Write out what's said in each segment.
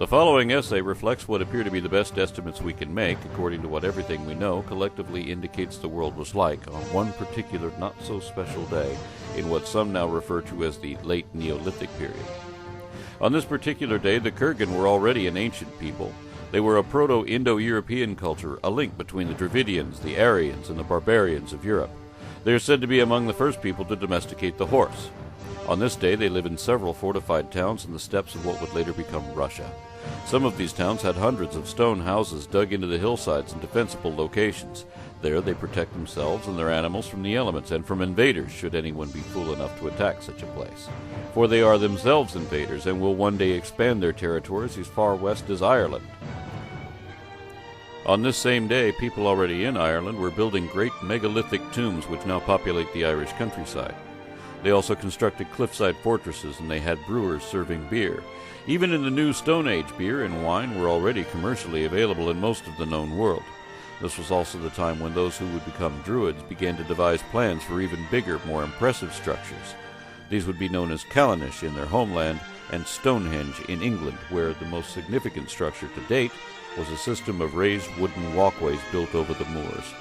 The following essay reflects what appear to be the best estimates we can make, according to what everything we know collectively indicates the world was like on one particular not-so-special day in what some now refer to as the late Neolithic period. On this particular day, the Kurgan were already an ancient people. They were a Proto-Indo-European culture, a link between the Dravidians, the Aryans, and the Barbarians of Europe. They are said to be among the first people to domesticate the horse. On this day, they live in several fortified towns in the steppes of what would later become Russia. Some of these towns had hundreds of stone houses dug into the hillsides in defensible locations. There they protect themselves and their animals from the elements and from invaders, should anyone be fool enough to attack such a place. For they are themselves invaders and will one day expand their territories as far west as Ireland. On this same day, people already in Ireland were building great megalithic tombs which now populate the Irish countryside. They also constructed cliffside fortresses, and they had brewers serving beer. Even in the new Stone Age, beer and wine were already commercially available in most of the known world. This was also the time when those who would become druids began to devise plans for even bigger, more impressive structures. These would be known as Callanish in their homeland and Stonehenge in England, where the most significant structure to date was a system of raised wooden walkways built over the moors.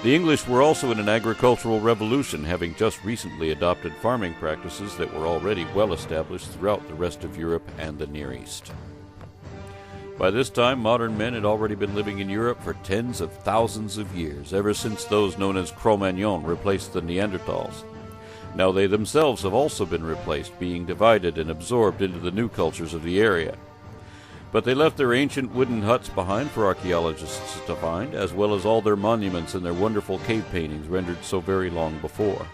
The English were also in an agricultural revolution, having just recently adopted farming practices that were already well established throughout the rest of Europe and the Near East. By this time, modern men had already been living in Europe for tens of thousands of years, ever since those known as Cro-Magnon replaced the Neanderthals. Now they themselves have also been replaced, being divided and absorbed into the new cultures of the area. But they left their ancient wooden huts behind for archaeologists to find, as well as all their monuments and their wonderful cave paintings rendered so very long before.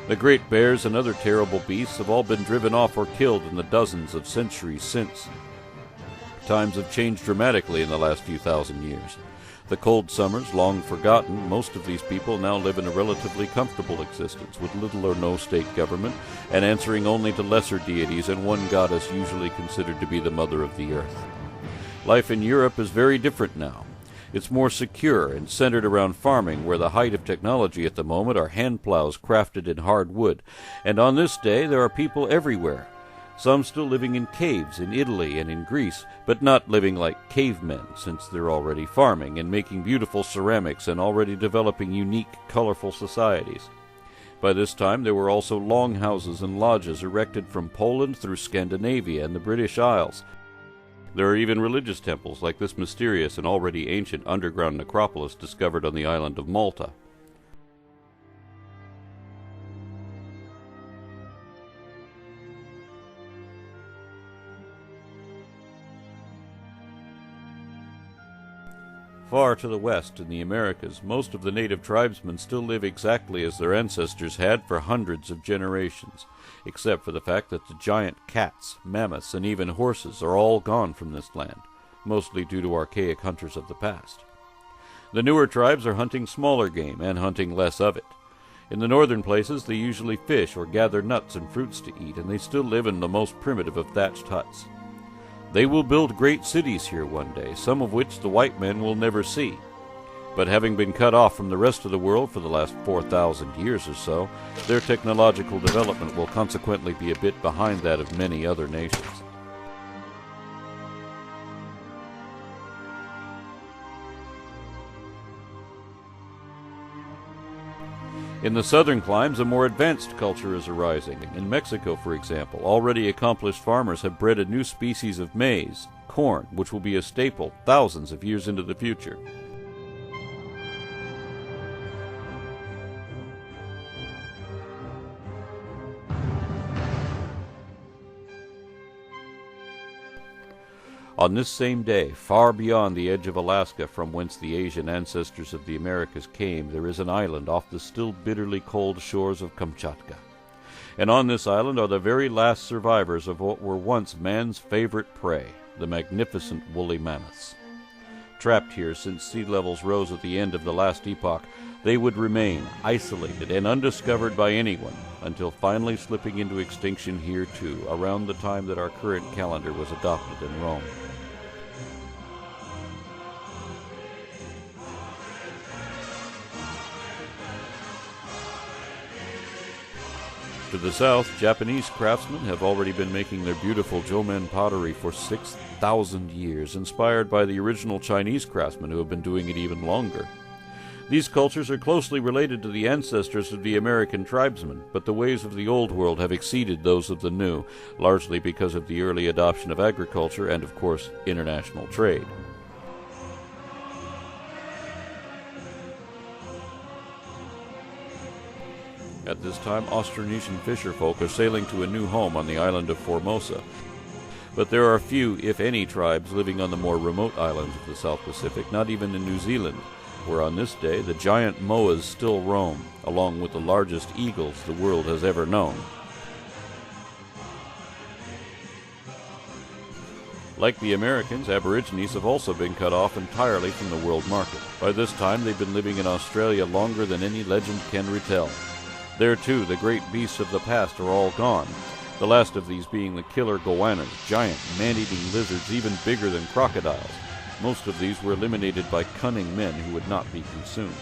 The great bears and other terrible beasts have all been driven off or killed in the dozens of centuries since. Times have changed dramatically in the last few thousand years. The cold summers, long forgotten, most of these people now live in a relatively comfortable existence with little or no state government and answering only to lesser deities and one goddess usually considered to be the mother of the earth. Life in Europe is very different now. It's more secure and centered around farming, where the height of technology at the moment are hand plows crafted in hard wood, and on this day there are people everywhere. Some still living in caves in Italy and in Greece, but not living like cavemen, since they're already farming and making beautiful ceramics and already developing unique, colorful societies. By this time there were also longhouses and lodges erected from Poland through Scandinavia and the British Isles. There are even religious temples like this mysterious and already ancient underground necropolis discovered on the island of Malta. Far to the west, in the Americas, most of the native tribesmen still live exactly as their ancestors had for hundreds of generations, except for the fact that the giant cats, mammoths, and even horses are all gone from this land, mostly due to archaic hunters of the past. The newer tribes are hunting smaller game and hunting less of it. In the northern places, they usually fish or gather nuts and fruits to eat, and they still live in the most primitive of thatched huts. They will build great cities here one day, some of which the white men will never see. But having been cut off from the rest of the world for the last 4,000 years or so, their technological development will consequently be a bit behind that of many other nations. In the southern climes, a more advanced culture is arising. In Mexico, for example, already accomplished farmers have bred a new species of maize, corn, which will be a staple thousands of years into the future. On this same day, far beyond the edge of Alaska from whence the Asian ancestors of the Americas came, there is an island off the still bitterly cold shores of Kamchatka. And on this island are the very last survivors of what were once man's favorite prey, the magnificent woolly mammoths. Trapped here since sea levels rose at the end of the last epoch, they would remain isolated and undiscovered by anyone until finally slipping into extinction here too, around the time that our current calendar was adopted in Rome. To the south, Japanese craftsmen have already been making their beautiful Jomen pottery for 6,000 years, inspired by the original Chinese craftsmen who have been doing it even longer. These cultures are closely related to the ancestors of the American tribesmen, but the ways of the Old World have exceeded those of the New, largely because of the early adoption of agriculture and, of course, international trade. At this time, Austronesian fisherfolk are sailing to a new home on the island of Formosa. But there are few, if any, tribes living on the more remote islands of the South Pacific, not even in New Zealand, where on this day the giant moas still roam, along with the largest eagles the world has ever known. Like the Americans, Aborigines have also been cut off entirely from the world market. By this time, they've been living in Australia longer than any legend can retell. There, too, the great beasts of the past are all gone, the last of these being the killer goannas, giant, man-eating lizards even bigger than crocodiles. Most of these were eliminated by cunning men who would not be consumed.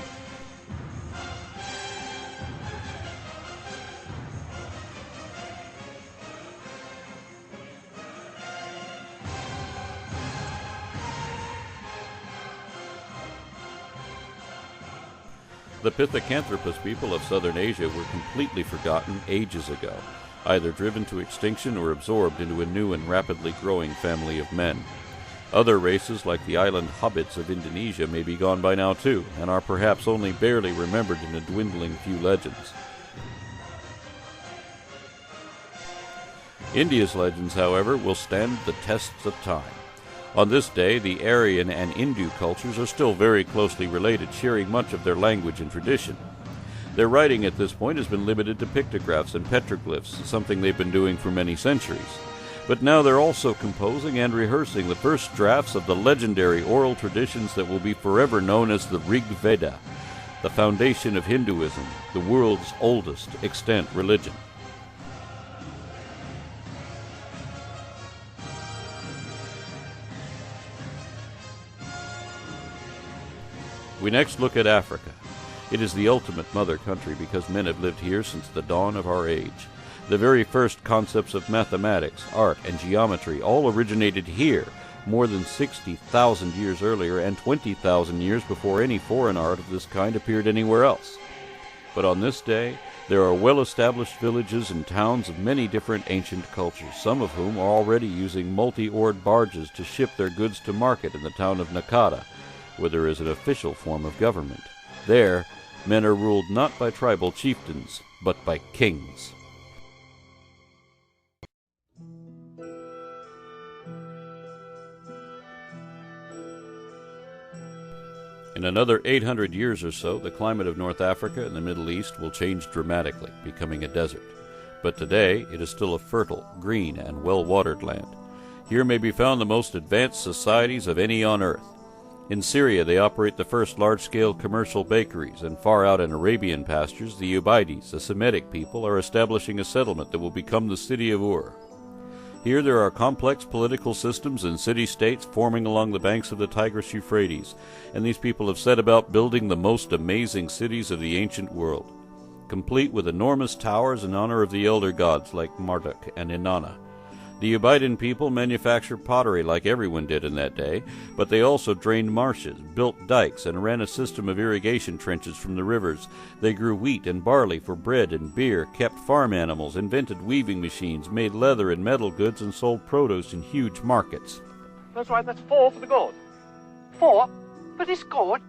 The Pithecanthropus people of southern Asia were completely forgotten ages ago, either driven to extinction or absorbed into a new and rapidly growing family of men. Other races, like the island hobbits of Indonesia, may be gone by now too, and are perhaps only barely remembered in a dwindling few legends. India's legends, however, will stand the tests of time. On this day, the Aryan and Hindu cultures are still very closely related, sharing much of their language and tradition. Their writing at this point has been limited to pictographs and petroglyphs, something they've been doing for many centuries. But now they're also composing and rehearsing the first drafts of the legendary oral traditions that will be forever known as the Rig Veda, the foundation of Hinduism, the world's oldest extant religion. We next look at Africa. It is the ultimate mother country because men have lived here since the dawn of our age. The very first concepts of mathematics, art, and geometry all originated here more than 60,000 years earlier and 20,000 years before any foreign art of this kind appeared anywhere else. But on this day, there are well-established villages and towns of many different ancient cultures, some of whom are already using multi-oared barges to ship their goods to market in the town of Nakada, where there is an official form of government. There, men are ruled not by tribal chieftains, but by kings. In another 800 years or so, the climate of North Africa and the Middle East will change dramatically, becoming a desert. But today, it is still a fertile, green, and well-watered land. Here may be found the most advanced societies of any on earth. In Syria, they operate the first large-scale commercial bakeries, and far out in Arabian pastures, the Ubaides, a Semitic people, are establishing a settlement that will become the city of Ur. Here there are complex political systems and city-states forming along the banks of the Tigris-Euphrates, and these people have set about building the most amazing cities of the ancient world, complete with enormous towers in honor of the elder gods like Marduk and Inanna. The Ubaidan people manufacture pottery like everyone did in that day, but they also drained marshes, built dikes, and ran a system of irrigation trenches from the rivers. They grew wheat and barley for bread and beer, kept farm animals, invented weaving machines, made leather and metal goods, and sold produce in huge markets. That's right, that's 4 for the gourd. 4? For this gourd?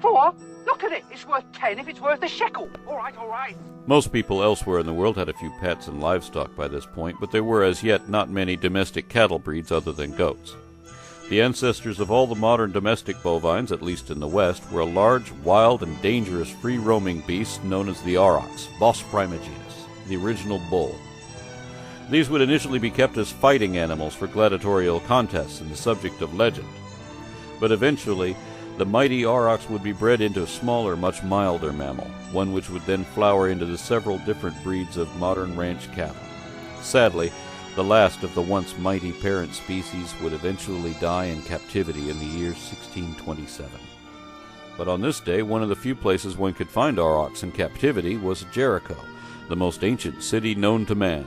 4? Look at it, it's worth 10 if it's worth a shekel. All right, all right. Most people elsewhere in the world had a few pets and livestock by this point, but there were as yet not many domestic cattle breeds other than goats. The ancestors of all the modern domestic bovines, at least in the West, were a large, wild, and dangerous free-roaming beast known as the aurochs, Bos primigenus, the original bull. These would initially be kept as fighting animals for gladiatorial contests and the subject of legend. But eventually, the mighty aurochs would be bred into a smaller, much milder mammal, one which would then flower into the several different breeds of modern ranch cattle. Sadly, the last of the once mighty parent species would eventually die in captivity in the year 1627. But on this day, one of the few places one could find aurochs in captivity was Jericho, the most ancient city known to man.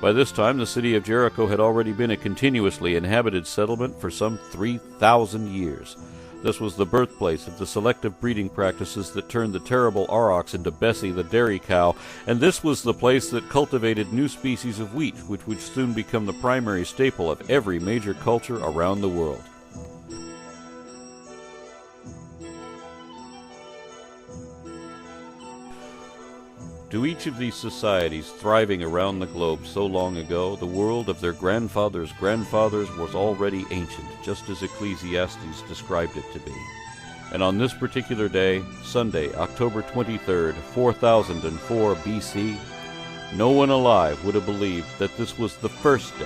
By this time, the city of Jericho had already been a continuously inhabited settlement for some 3,000 years. This was the birthplace of the selective breeding practices that turned the terrible aurochs into Bessie the dairy cow, and this was the place that cultivated new species of wheat, which would soon become the primary staple of every major culture around the world. To each of these societies thriving around the globe so long ago, the world of their grandfathers' grandfathers was already ancient, just as Ecclesiastes described it to be. And on this particular day, Sunday, October 23rd, 4004 BC, no one alive would have believed that this was the first day,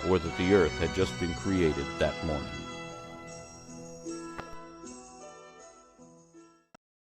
or that the earth had just been created that morning.